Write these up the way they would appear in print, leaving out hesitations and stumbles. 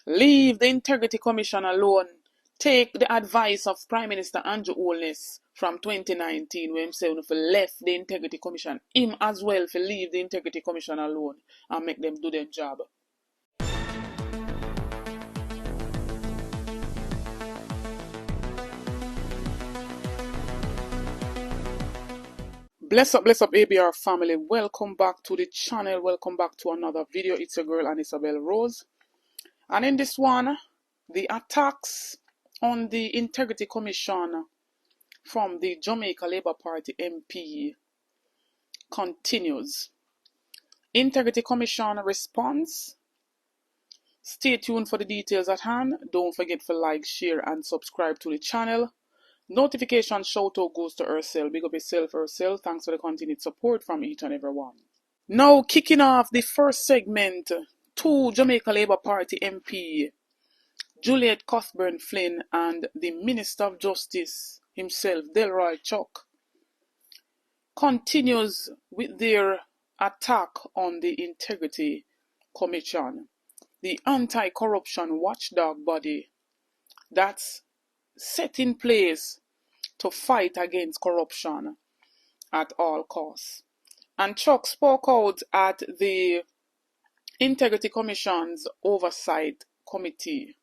Leave the Integrity Commission alone. Take the advice of Prime Minister Andrew Holness from 2019 when he said if he left the Integrity Commission, him as well if leave the Integrity Commission alone and make them do their job. Bless up ABR family. Welcome back to the channel. Welcome back to another video. It's your girl Isabel Rose. And in this one, the attacks on the Integrity Commission from the Jamaica Labour Party MP continues. Integrity Commission response. Stay tuned for the details at hand. Don't forget to like, share and subscribe to the channel. Notification shout out goes to herself. Big up yourself, herself. Thanks for the continued support from each and every one. Now kicking off the first segment, two Jamaica Labour Party MP, Juliet Cuthbert Flynn and the Minister of Justice himself, Chuck, continues with their attack on the Integrity Commission, the anti-corruption watchdog body that's set in place to fight against corruption at all costs. And Chuck spoke out at the Integrity Commission's Oversight Committee.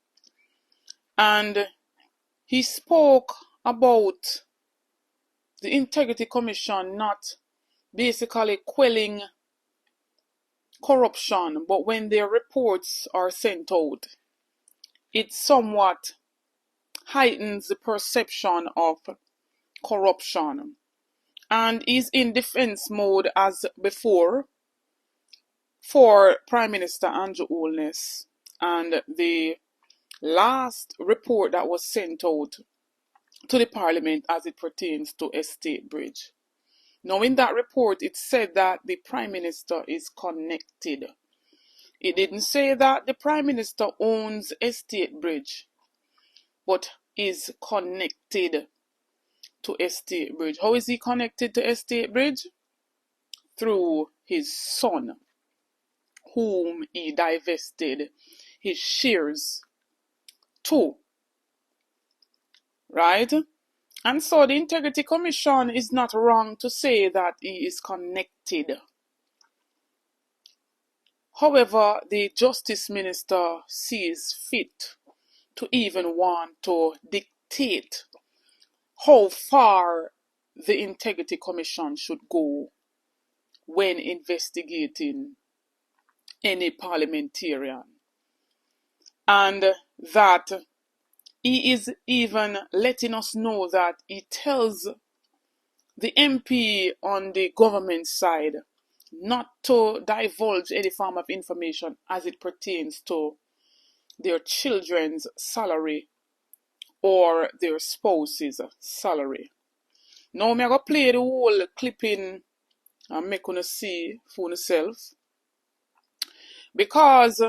And he spoke about the Integrity Commission not basically quelling corruption, but when their reports are sent out, it somewhat heightens the perception of corruption. And is in defense mode as before for Prime Minister Andrew Holness and the last report that was sent out to the Parliament as it pertains to Estate Bridge. Now in that report it said that the Prime Minister is connected. It didn't say that the Prime Minister owns Estate Bridge, but is connected to Estate Bridge. How is he connected to Estate Bridge? Through his son, whom he divested his shares to. Right? And so the Integrity Commission is not wrong to say that he is connected. However, the Justice Minister sees fit to even want to dictate how far the Integrity Commission should go when investigating any parliamentarian. And that he is even letting us know that he tells the MP on the government side not to divulge any form of information as it pertains to their children's salary or their spouse's salary. Now I'm going to play the whole clipping and make you see for yourself, because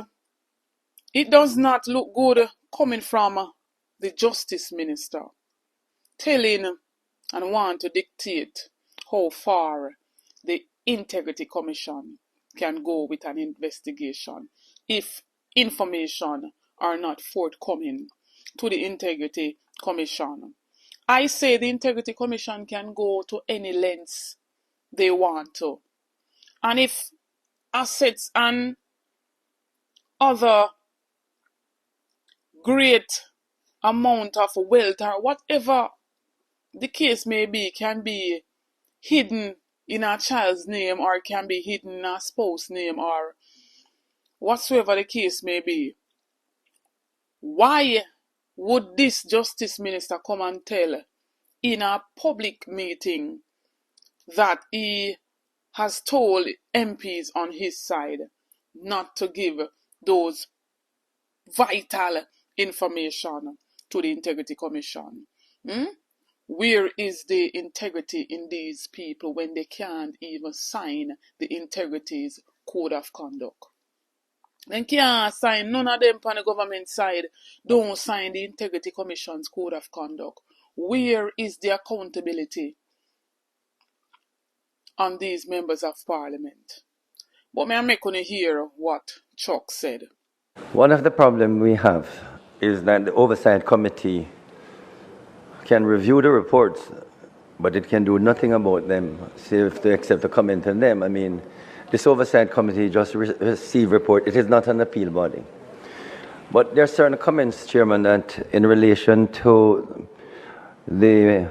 it does not look good coming from the Justice Minister telling and want to dictate how far the Integrity Commission can go with an investigation if information are not forthcoming to the Integrity Commission. I say the Integrity Commission can go to any lengths they want to. And if assets and other great amount of wealth or whatever the case may be can be hidden in a child's name or can be hidden in a spouse's name or whatsoever the case may be, why would this Justice Minister come and tell in a public meeting that he has told MPs on his side not to give those vital information to the Integrity Commission? Where is the integrity in these people when they can't even sign the Integrity's Code of Conduct? They can't sign, none of them on the government side don't sign the Integrity Commission's Code of Conduct. Where is the accountability on these members of Parliament? But may I make you hear what Chuck said. One of the problems we have is that the Oversight Committee can review the reports, but it can do nothing about them, see if they accept a comment on them. I mean, this Oversight Committee just receive report. It is not an appeal body. But there are certain comments, Chairman, that in relation to the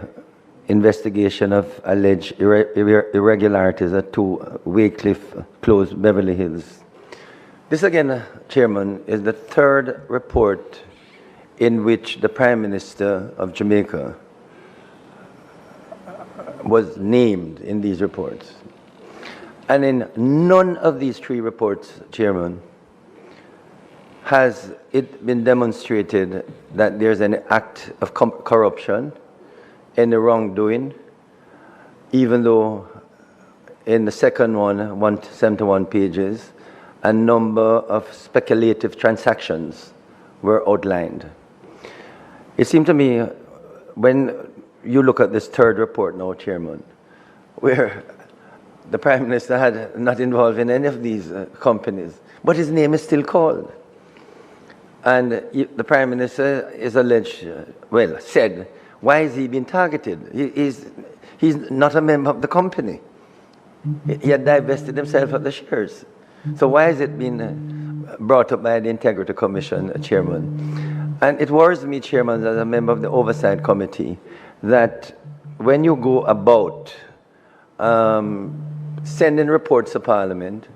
investigation of alleged irregularities at 2 Waycliffe Close, Beverly Hills. This again, Chairman, is the third report in which the Prime Minister of Jamaica was named in these reports. And in none of these 3 reports, Chairman, has it been demonstrated that there's an act of corruption, any wrongdoing, even though in the second one, 171 pages, a number of speculative transactions were outlined. It seemed to me, when you look at this third report now, Chairman, where the Prime Minister had not involved in any of these companies, but his name is still called. And the Prime Minister is alleged, said, why is he being targeted? He's not a member of the company. He had divested himself of the shares. So why is it being brought up by the Integrity Commission, Chairman? And it worries me, Chairman, as a member of the Oversight Committee, that when you go about sending reports to Parliament,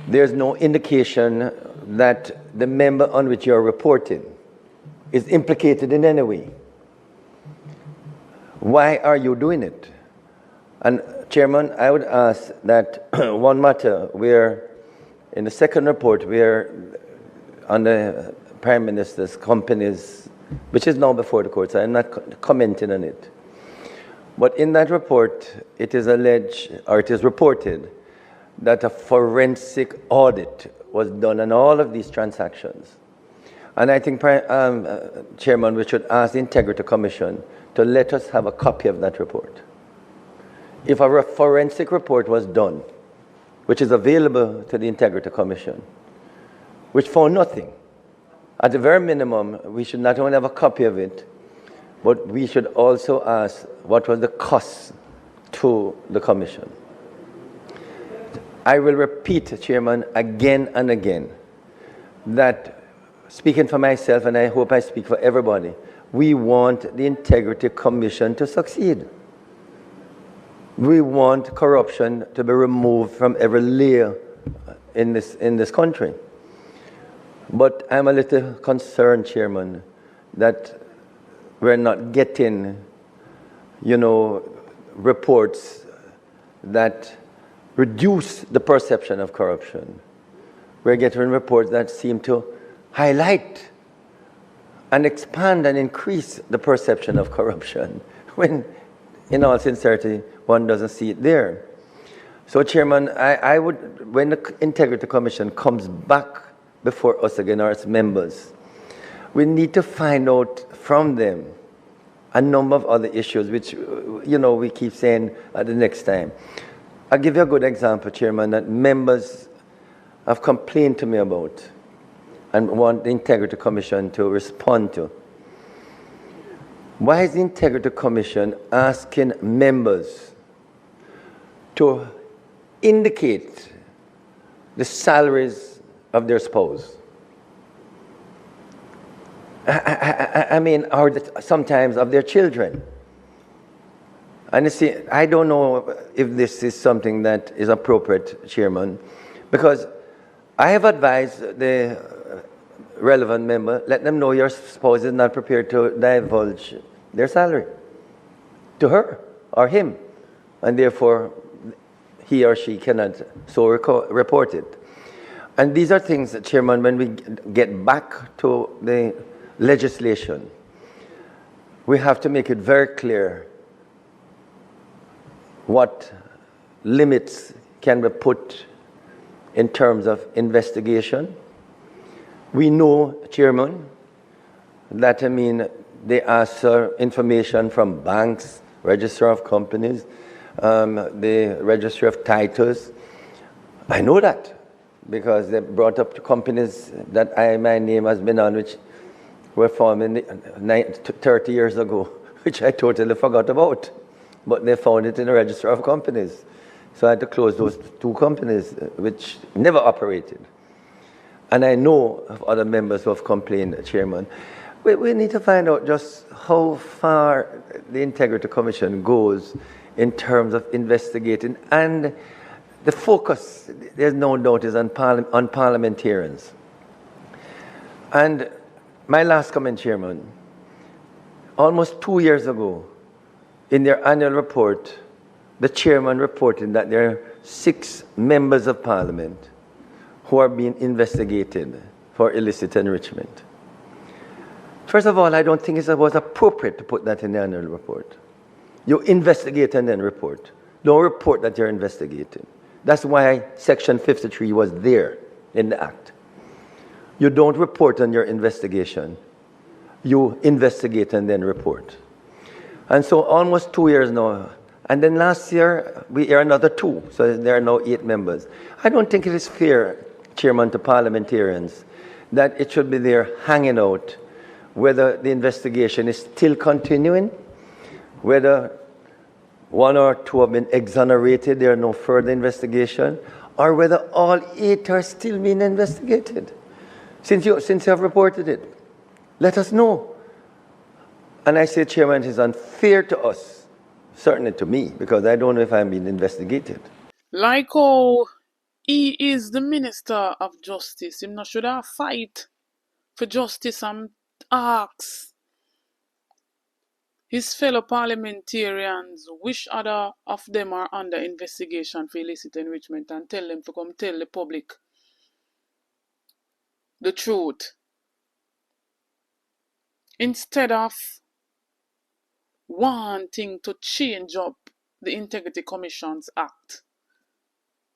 there's no indication that the member on which you're reporting is implicated in any way. Why are you doing it? And Chairman, I would ask that one matter where, in the second report, where on the Prime Minister's companies, which is now before the courts, I'm not commenting on it. But in that report, it is alleged, or it is reported, that a forensic audit was done on all of these transactions. And I think, Chairman, we should ask the Integrity Commission to let us have a copy of that report. If a forensic report was done, which is available to the Integrity Commission, which found nothing, at the very minimum, we should not only have a copy of it, but we should also ask what was the cost to the Commission. I will repeat, Chairman, again and again, that speaking for myself, and I hope I speak for everybody, we want the Integrity Commission to succeed. We want corruption to be removed from every layer in this country. But I'm a little concerned, Chairman, that we're not getting, reports that reduce the perception of corruption. We're getting reports that seem to highlight and expand and increase the perception of corruption, when, in all sincerity, one doesn't see it there. So, Chairman, I would, when the Integrity Commission comes back before us again, or its members, we need to find out from them a number of other issues, which, we keep saying at the next time. I'll give you a good example, Chairman, that members have complained to me about and want the Integrity Commission to respond to. Why is the Integrity Commission asking members to indicate the salaries of their spouse? I mean, or sometimes of their children. And you see, I don't know if this is something that is appropriate, Chairman, because I have advised the relevant member, let them know your spouse is not prepared to divulge their salary to her or him, and therefore he or she cannot so report it. And these are things, Chairman, when we get back to the legislation, we have to make it very clear what limits can be put in terms of investigation. We know, Chairman, that they ask information from banks, register of companies, the registry of titles. I know that. because they brought up companies that my name has been on, which were formed in 30 years ago, which I totally forgot about. But they found it in the register of companies. So I had to close those 2 companies, which never operated. And I know of other members who have complained, Chairman. We need to find out just how far the Integrity Commission goes in terms of investigating. And the focus, there's no doubt, is on parliamentarians. And my last comment, Chairman, almost 2 years ago, in their annual report, the chairman reported that there are 6 members of parliament who are being investigated for illicit enrichment. First of all, I don't think it was appropriate to put that in the annual report. You investigate and then report. Don't report that you're investigating. That's why Section 53 was there in the Act. You don't report on your investigation. You investigate and then report. And so almost 2 years now. And then last year, we are another 2. So there are now 8 members. I don't think it is fair, Chairman, to parliamentarians that it should be there hanging out, whether the investigation is still continuing, whether 1 or 2 have been exonerated, there are no further investigation, or whether all 8 are still being investigated. Since you have reported it, let us know. And I say, Chairman, it is unfair to us, certainly to me, because I don't know if I'm being investigated. Like how he is the Minister of Justice, him not should have fight for justice and ask his fellow parliamentarians which other of them are under investigation for illicit enrichment and tell them to come tell the public the truth. Instead of wanting to change up the Integrity Commission's Act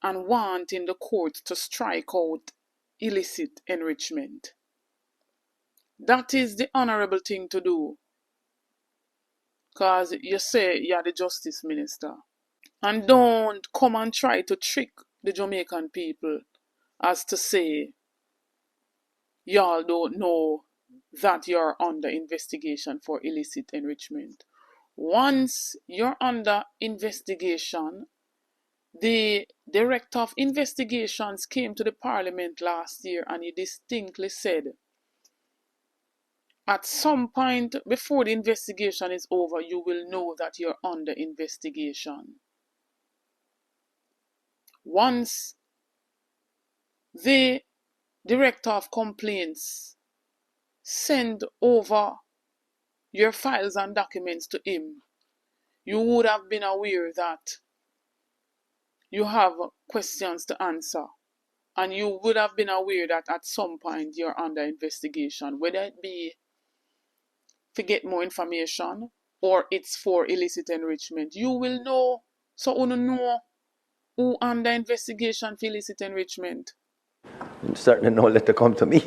and wanting the court to strike out illicit enrichment. That is the honorable thing to do. Because you say you're the Justice Minister. And don't come and try to trick the Jamaican people as to say y'all don't know that you're under investigation for illicit enrichment. Once you're under investigation, the Director of Investigations came to the Parliament last year and he distinctly said, at some point before the investigation is over, you will know that you're under investigation. Once the Director of Complaints send over your files and documents to him, you would have been aware that you have questions to answer. And you would have been aware that at some point you're under investigation, whether it be to get more information or it's for illicit enrichment. You will know, so you know who under investigation for illicit enrichment. And certainly no letter come to me.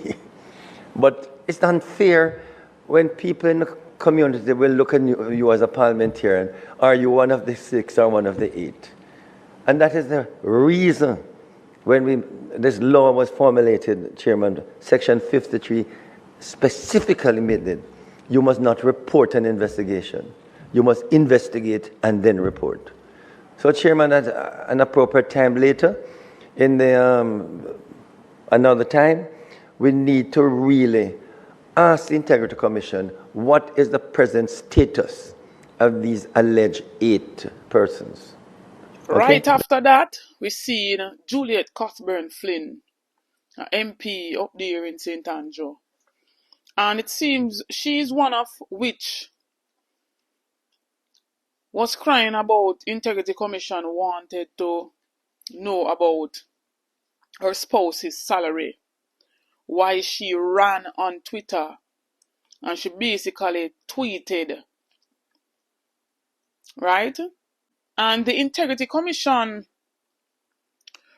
But it's unfair when people in the community will look at you as a parliamentarian. Are you one of the 6 or one of the 8? And that is the reason when this law was formulated, Chairman, Section 53 specifically made it. You must not report an investigation. You must investigate and then report. So, Chairman, at an appropriate time later, in another time, we need to really ask the Integrity Commission what is the present status of these alleged 8 persons. Okay? Right after that, we see Juliet Cuthbert Flynn, an MP up there in St. Andrew. And it seems she's one of which was crying about Integrity Commission wanted to know about her spouse's salary. Why she ran on Twitter and she basically tweeted, right? And the Integrity Commission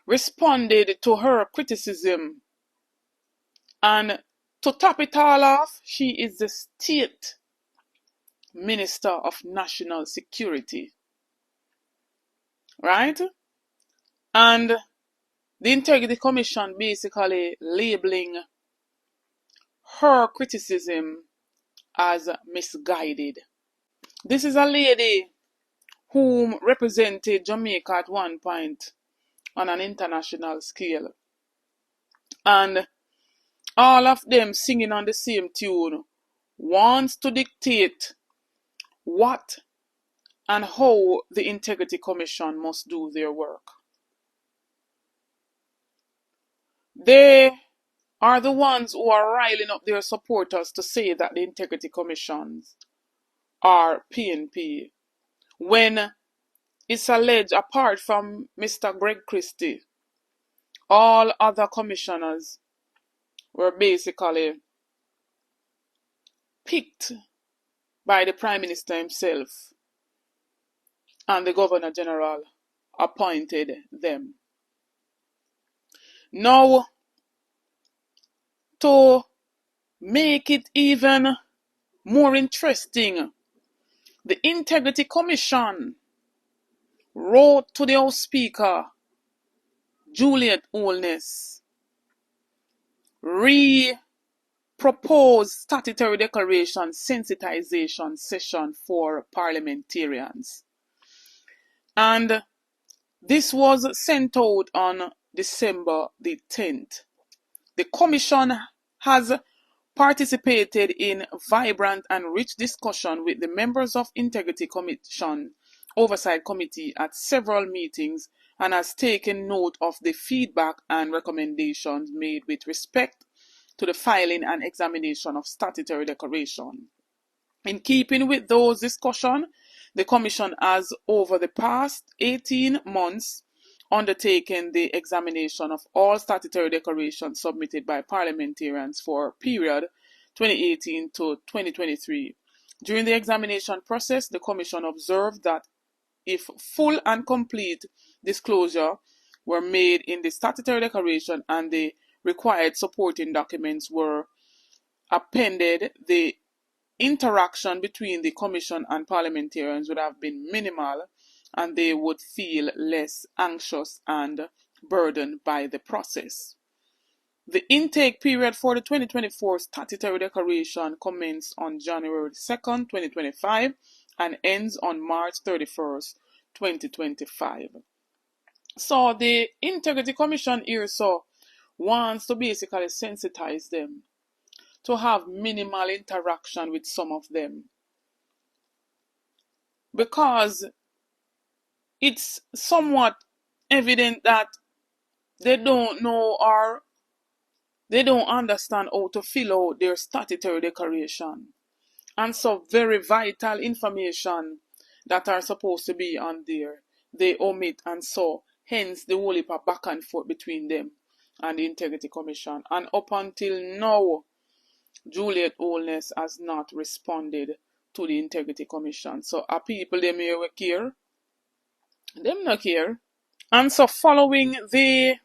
responded to her criticism. And to top it all off, she is the State Minister of National Security. Right? And the Integrity Commission basically labeling her criticism as misguided. This is a lady whom represented Jamaica at one point on an international scale. And all of them singing on the same tune wants to dictate what and how the Integrity Commission must do their work. They are the ones who are riling up their supporters to say that the Integrity Commissions are PNP, when it's alleged, apart from Mr. Greg Christie, all other commissioners were basically picked by the Prime Minister himself, and the Governor General appointed them. Now, to make it even more interesting, the Integrity Commission wrote to the House Speaker, Juliet Holness, proposed statutory declaration sensitization session for parliamentarians. And this was sent out on December the 10th. The Commission has participated in vibrant and rich discussion with the members of Integrity Commission Oversight Committee at several meetings and has taken note of the feedback and recommendations made with respect to the filing and examination of statutory declaration. In keeping with those discussions, the Commission has, over the past 18 months, undertaken the examination of all statutory declarations submitted by parliamentarians for period 2018 to 2023. During the examination process, the Commission observed that if full and complete disclosure were made in the statutory declaration and the required supporting documents were appended, the interaction between the Commission and parliamentarians would have been minimal, and they would feel less anxious and burdened by the process. The intake period for the 2024 statutory declaration commenced on January 2nd, 2025 and ends on March 31st, 2025. So the Integrity Commission here wants to basically sensitize them, to have minimal interaction with some of them, because it's somewhat evident that they don't know or they don't understand how to fill out their statutory declaration. And so very vital information that are supposed to be on there, they omit, and so hence the whole heap of back and forth between them and the Integrity Commission. And up until now, Juliet Holness has not responded to the Integrity Commission. So are people them here we care? Them not care. And so following the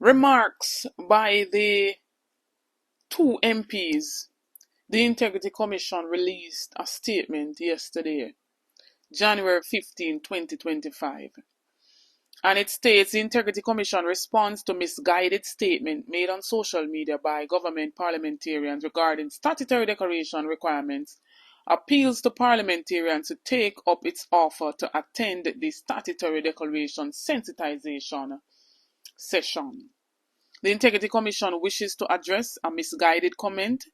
remarks by the two MPs, the Integrity Commission released a statement yesterday, January 15, 2025. And it states the Integrity Commission responds to misguided statement made on social media by government parliamentarians regarding statutory declaration requirements, appeals to parliamentarians to take up its offer to attend the statutory declaration sensitization session. The Integrity Commission wishes to address a misguided comment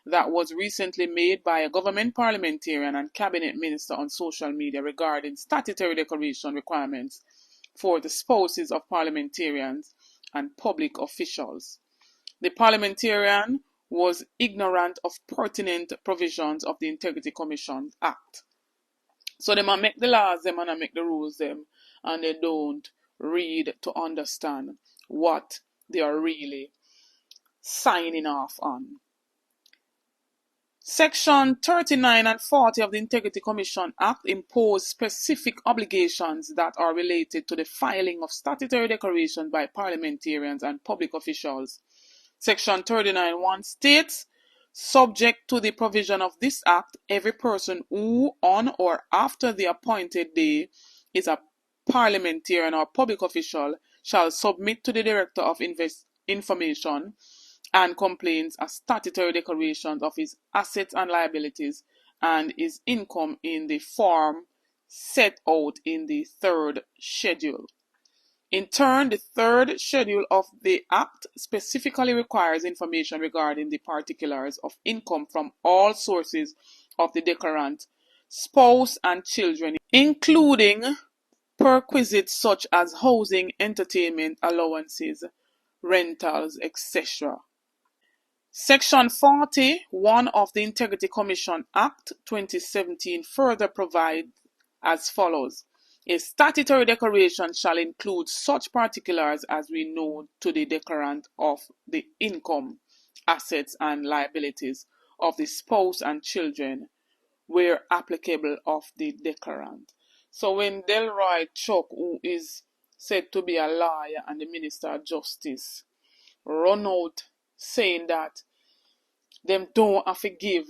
that was recently made by a government parliamentarian and cabinet minister on social media regarding statutory declaration requirements for the spouses of parliamentarians and public officials. The parliamentarian was ignorant of pertinent provisions of the Integrity Commission Act. So they might make the laws them and make the rules them, and they don't read to understand what they are really signing off on. Section 39 and 40 of the Integrity Commission Act impose specific obligations that are related to the filing of statutory declarations by parliamentarians and public officials. Section 39(1) states, subject to the provision of this Act, every person who, on or after the appointed day, is a parliamentarian or public official shall submit to the Director of Information and Complaints a statutory declaration of his assets and liabilities and his income in the form set out in the third schedule. In turn, the third schedule of the Act specifically requires information regarding the particulars of income from all sources of the declarant, spouse, and children, including perquisites such as housing, entertainment, allowances, rentals, etc. Section 41 of the Integrity Commission Act 2017 further provides as follows. A statutory declaration shall include such particulars as we know to the declarant of the income, assets, and liabilities of the spouse and children, where applicable, of the declarant. So when Delroy Chuck, who is said to be a lawyer and the Minister of Justice, run out saying that them don't have to give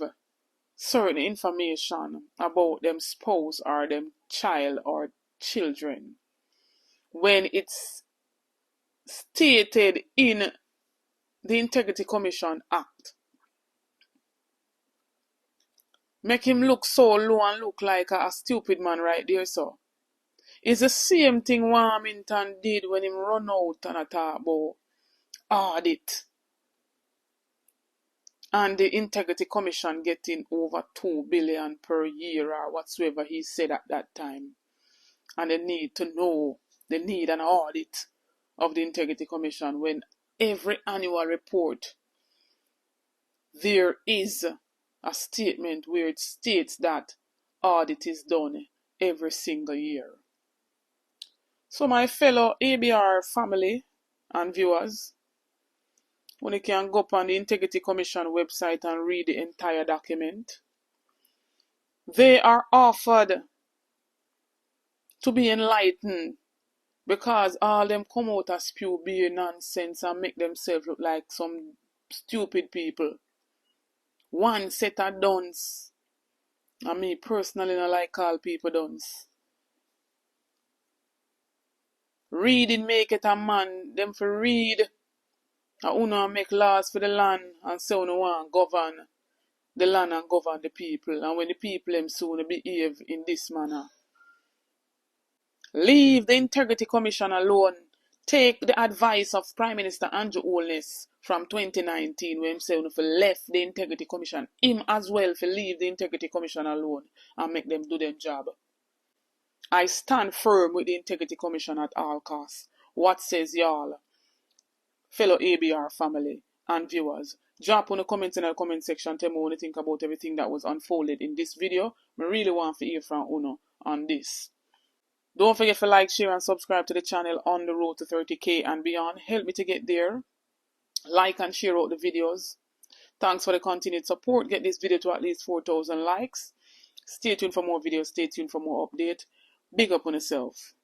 certain information about them spouse or them child or children when it's stated in the Integrity Commission Act, make him look so low and look like a stupid man right there. So it's the same thing Warmington did when him run out and talk about audit and the Integrity Commission getting over 2 billion per year or whatsoever he said at that time. And they need to know, they need an audit of the Integrity Commission when every annual report there is a statement where it states that audit is done every single year. So my fellow ABR family and viewers, when you can go up on the Integrity Commission website and read the entire document, they are offered to be enlightened because all them come out and spew beer nonsense and make themselves look like some stupid people. One set of dunce. And me personally don't like call people dunce. Reading make it a man. Them for read. And uno make laws for the land and say uno want govern the land and govern the people. And when the people them soon behave in this manner. Leave the Integrity Commission alone. Take the advice of Prime Minister Andrew Holness from 2019 when he said if he left the Integrity Commission, him as well for leave the Integrity Commission alone and make them do their job. I stand firm with the Integrity Commission at all costs. What says y'all, fellow ABR family and viewers? Drop on the comments in the comment section. Tell me what you think about everything that was unfolded in this video. I really want to hear from Uno on this. Don't forget to like, share, and subscribe to the channel on the road to 30k and beyond. Help me to get there. Like and share out the videos. Thanks for the continued support. Get this video to at least 4,000 likes. Stay tuned for more videos. Stay tuned for more update. Big up on yourself.